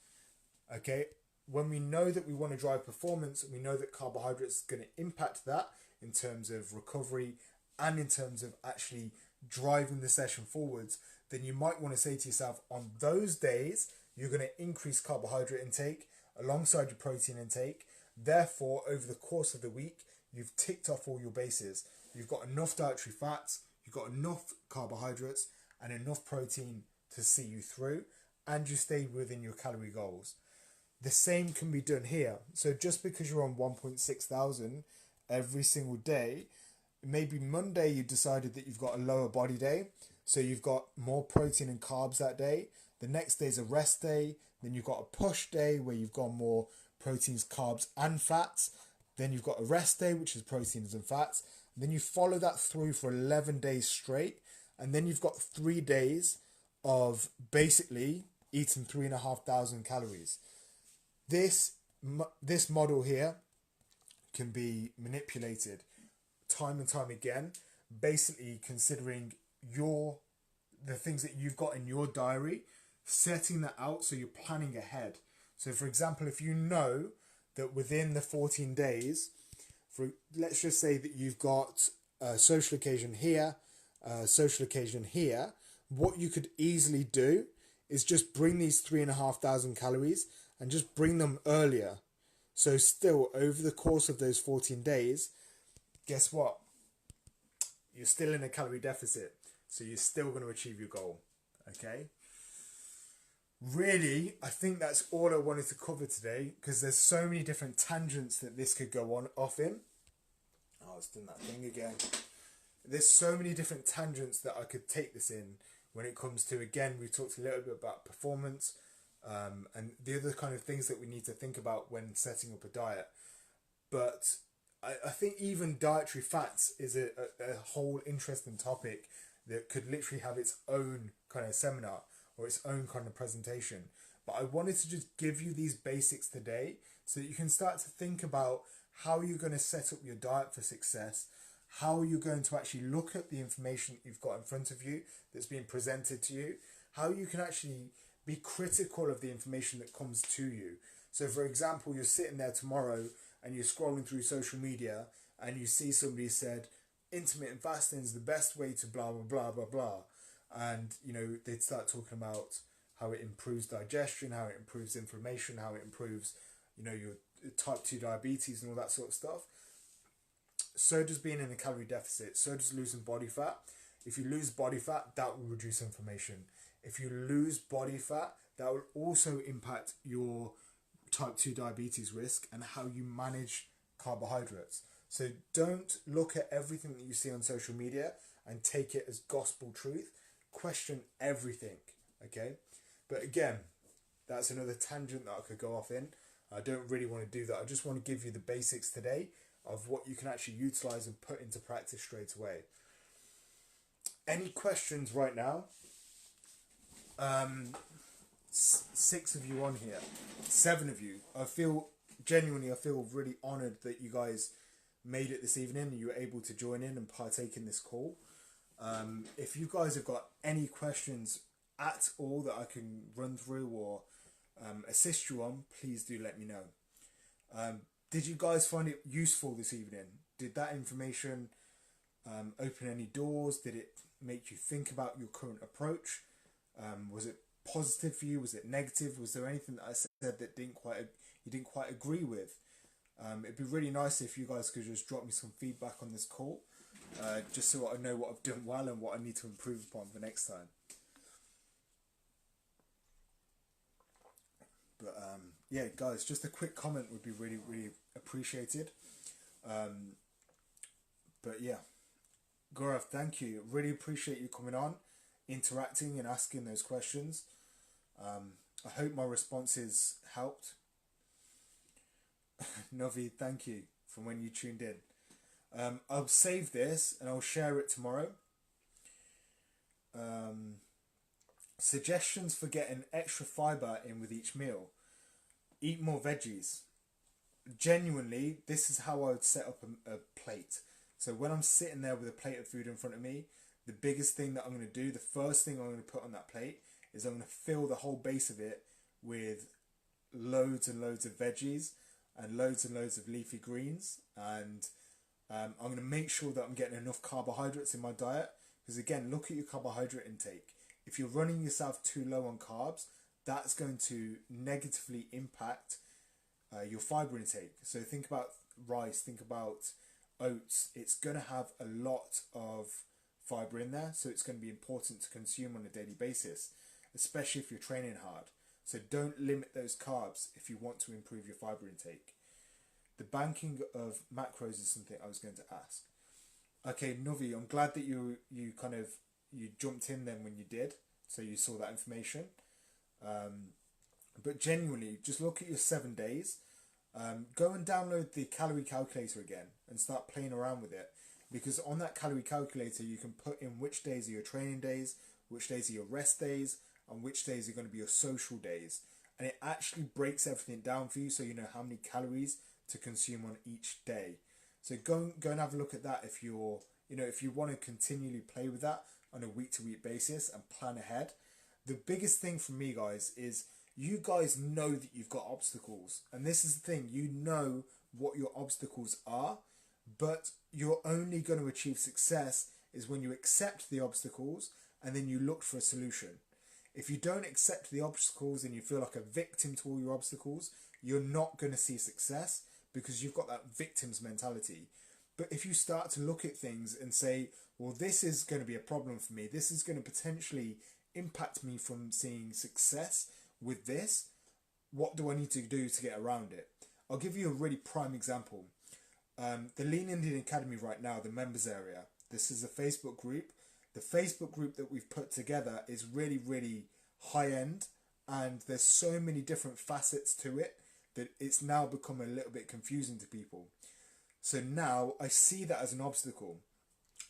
okay, when we know that we want to drive performance, we know that carbohydrates are going to impact that in terms of recovery and in terms of actually driving the session forwards, then you might want to say to yourself, on those days, you're going to increase carbohydrate intake alongside your protein intake. Therefore, over the course of the week, you've ticked off all your bases. You've got enough dietary fats, you've got enough carbohydrates, and enough protein to see you through, and you stay within your calorie goals. The same can be done here. So just because you're on 1.6 thousand every single day, maybe Monday you decided that you've got a lower body day, so you've got more protein and carbs that day. The next day is a rest day. Then you've got a push day where you've got more proteins, carbs, and fats. Then you've got a rest day, which is proteins and fats. And then you follow that through for 11 days straight. And then you've got 3 days of basically eating 3,500 calories. This model here can be manipulated time and time again, basically considering the things that you've got in your diary, setting that out so you're planning ahead. So for example, if you know that within the 14 days, let's just say that you've got a social occasion here, a social occasion here, what you could easily do is just bring these 3,500 calories and just bring them earlier. So still, over the course of those 14 days, guess what? You're still in a calorie deficit. So you're still going to achieve your goal. Okay? Really, I think that's all I wanted to cover today, because there's so many different tangents that this could go on off in. Oh, it's done that thing again. There's so many different tangents that I could take this in when it comes to, again, we talked a little bit about performance, and the other kind of things that we need to think about when setting up a diet. But I think even dietary fats is a whole interesting topic that could literally have its own kind of seminar or its own kind of presentation. But I wanted to just give you these basics today so that you can start to think about how you're going to set up your diet for success, how you're going to actually look at the information that you've got in front of you that's being presented to you, how you can actually be critical of the information that comes to you. So for example, you're sitting there tomorrow and you're scrolling through social media and you see somebody said intermittent fasting is the best way to blah blah blah blah blah, and you know they'd start talking about how it improves digestion, how it improves inflammation, how it improves, you know, your type 2 diabetes and all that sort of stuff. So does being in a calorie deficit, so does losing body fat. If you lose body fat, that will reduce inflammation. If you lose body fat, that will also impact your type 2 diabetes risk and how you manage carbohydrates. So don't look at everything that you see on social media and take it as gospel truth. Question everything, okay? But again, that's another tangent that I could go off in. I don't really want to do that. I just want to give you the basics today of what you can actually utilize and put into practice straight away. Any questions right now? 6 of you on here, 7 of you. I feel really honoured that you guys made it this evening and you were able to join in and partake in this call. If you guys have got any questions at all that I can run through or assist you on, please do let me know. Did you guys find it useful this evening? Did that information open any doors? Did it make you think about your current approach? Was it positive for you? Was it negative? Was there anything that I said that you didn't quite agree with? It'd be really nice if you guys could just drop me some feedback on this call, just so I know what I've done well and what I need to improve upon for next time. But yeah, guys, just a quick comment would be really, really appreciated. But yeah, Gaurav, thank you. Really appreciate you coming on, interacting and asking those questions. I hope my responses helped. Novi, thank you from when you tuned in. I'll save this and I'll share it tomorrow. Suggestions for getting extra fibre in with each meal. Eat more veggies. Genuinely, this is how I would set up a plate. So when I'm sitting there with a plate of food in front of me, the biggest thing that I'm going to do, the first thing I'm going to put on that plate is I'm going to fill the whole base of it with loads and loads of veggies and loads of leafy greens, and I'm going to make sure that I'm getting enough carbohydrates in my diet, because again, look at your carbohydrate intake. If you're running yourself too low on carbs, that's going to negatively impact your fiber intake. So think about rice, think about oats. It's going to have a lot of fiber in there, so it's going to be important to consume on a daily basis, especially if you're training hard. So don't limit those carbs if you want to improve your fiber intake. The banking of macros is something I was going to ask. Okay, Novi, I'm glad that you jumped in then when you did, so you saw that information. But genuinely, just look at your 7 days. Go and download the calorie calculator again and start playing around with it. Because on that calorie calculator, you can put in which days are your training days, which days are your rest days, and which days are going to be your social days. And it actually breaks everything down for you, so you know how many calories to consume on each day. So go and have a look at that if you're, if you want to continually play with that on a week-to-week basis and plan ahead. The biggest thing for me, guys, is you guys know that you've got obstacles. And this is the thing, you know what your obstacles are, but you're only going to achieve success is when you accept the obstacles and then you look for a solution. If you don't accept the obstacles and you feel like a victim to all your obstacles, you're not going to see success because you've got that victim's mentality. But if you start to look at things and say, well, this is going to be a problem for me, this is going to potentially impact me from seeing success with this, what do I need to do to get around it? I'll give you a really prime example. The Lean Indian Academy right now, the members area, this is a Facebook group. The Facebook group that we've put together is really, really high end, and there's so many different facets to it that it's now become a little bit confusing to people. So now I see that as an obstacle.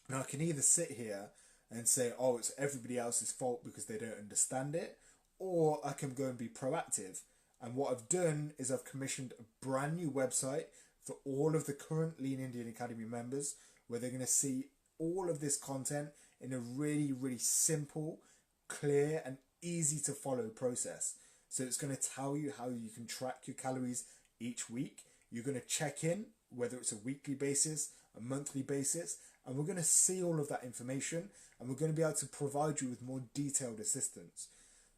Now I can either sit here and say, oh, it's everybody else's fault because they don't understand it, or I can go and be proactive. And what I've done is I've commissioned a brand new website for all of the current Lean Indian Academy members, where they're going to see all of this content in a really, really simple, clear and easy to follow process. So it's going to tell you how you can track your calories each week. You're going to check in, whether it's a weekly basis, a monthly basis, and we're going to see all of that information, and we're going to be able to provide you with more detailed assistance.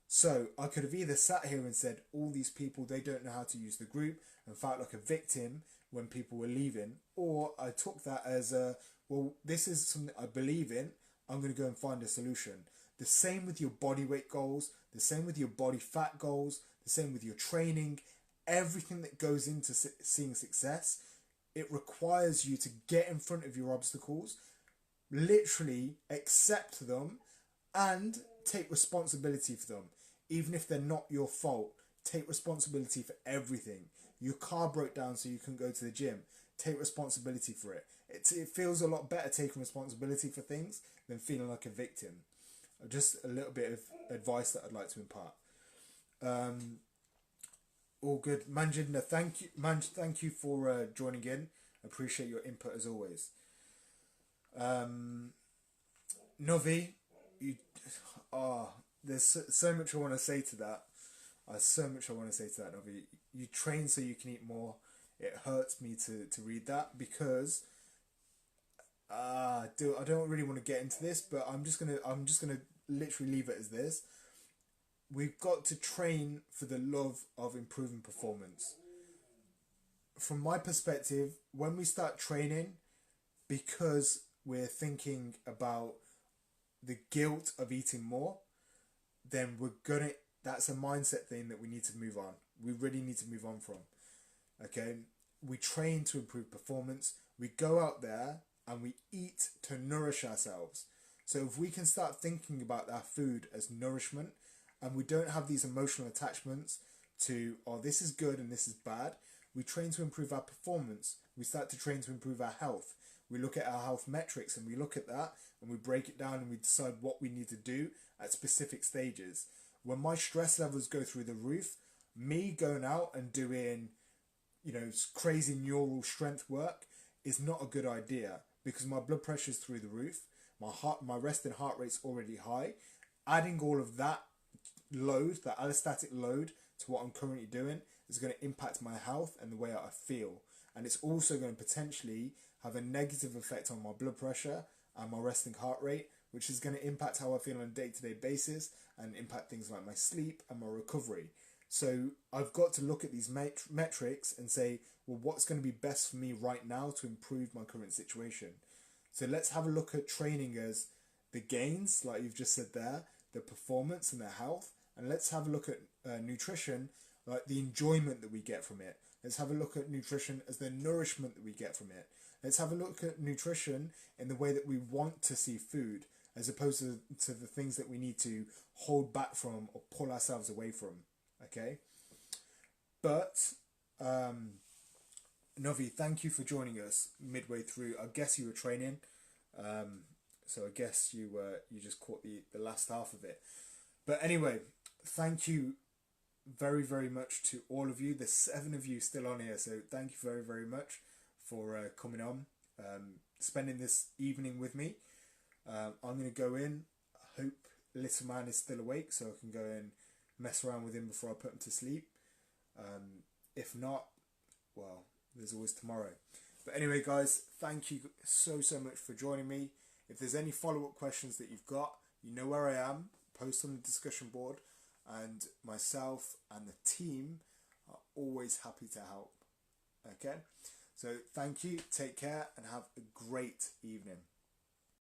So I could have either sat here and said, all these people, they don't know how to use the group, and felt like a victim when people were leaving, or I took that as well, this is something I believe in, I'm going to go and find a solution. The same with your body weight goals, the same with your body fat goals, the same with your training, everything that goes into seeing success. It requires you to get in front of your obstacles, literally accept them and take responsibility for them. Even if they're not your fault, take responsibility for everything. Your car broke down so you couldn't go to the gym. Take responsibility for it. It feels a lot better taking responsibility for things than feeling like a victim. Just a little bit of advice that I'd like to impart. All good. Manjinder, thank you. Thank you for joining in. Appreciate your input as always. Novi, there's so much I want to say to that. Novi. You train so you can eat more. It hurts me to read that because I don't really want to get into this, but I'm just gonna literally leave it as this. We've got to train for the love of improving performance. From my perspective, when we start training because we're thinking about the guilt of eating more, then that's a mindset thing that we need to move on. We really need to move on from. Okay? We train to improve performance. We go out there and we eat to nourish ourselves. So if we can start thinking about our food as nourishment, and we don't have these emotional attachments to, oh, this is good and this is bad, we train to improve our performance. We start to train to improve our health. We look at our health metrics and we look at that and we break it down and we decide what we need to do at specific stages. When my stress levels go through the roof, me going out and doing, crazy neural strength work is not a good idea because my blood pressure is through the roof. My resting heart rate's already high. Adding all of that load, that allostatic load to what I'm currently doing is going to impact my health and the way I feel. And it's also going to potentially have a negative effect on my blood pressure and my resting heart rate, which is going to impact how I feel on a day-to-day basis and impact things like my sleep and my recovery. So I've got to look at these metrics and say, well, what's going to be best for me right now to improve my current situation? So let's have a look at training as the gains, like you've just said there, the performance and the health. And let's have a look at nutrition, like the enjoyment that we get from it. Let's have a look at nutrition as the nourishment that we get from it. Let's have a look at nutrition in the way that we want to see food, as opposed to the things that we need to hold back from or pull ourselves away from. Okay? But, Novi, thank you for joining us midway through. I guess you were training, so I guess you just caught the last half of it. But anyway, thank you very, very much to all of you. There's 7 of you still on here, so thank you very, very much for coming on, spending this evening with me. I'm going to go in. I hope little man is still awake so I can go and mess around with him before I put him to sleep. If not, well, there's always tomorrow. But anyway, guys, thank you so much for joining me. If there's any follow-up questions that you've got, you know where I am. Post on the discussion board, and myself and the team are always happy to help. Okay? So thank you, take care, and have a great evening.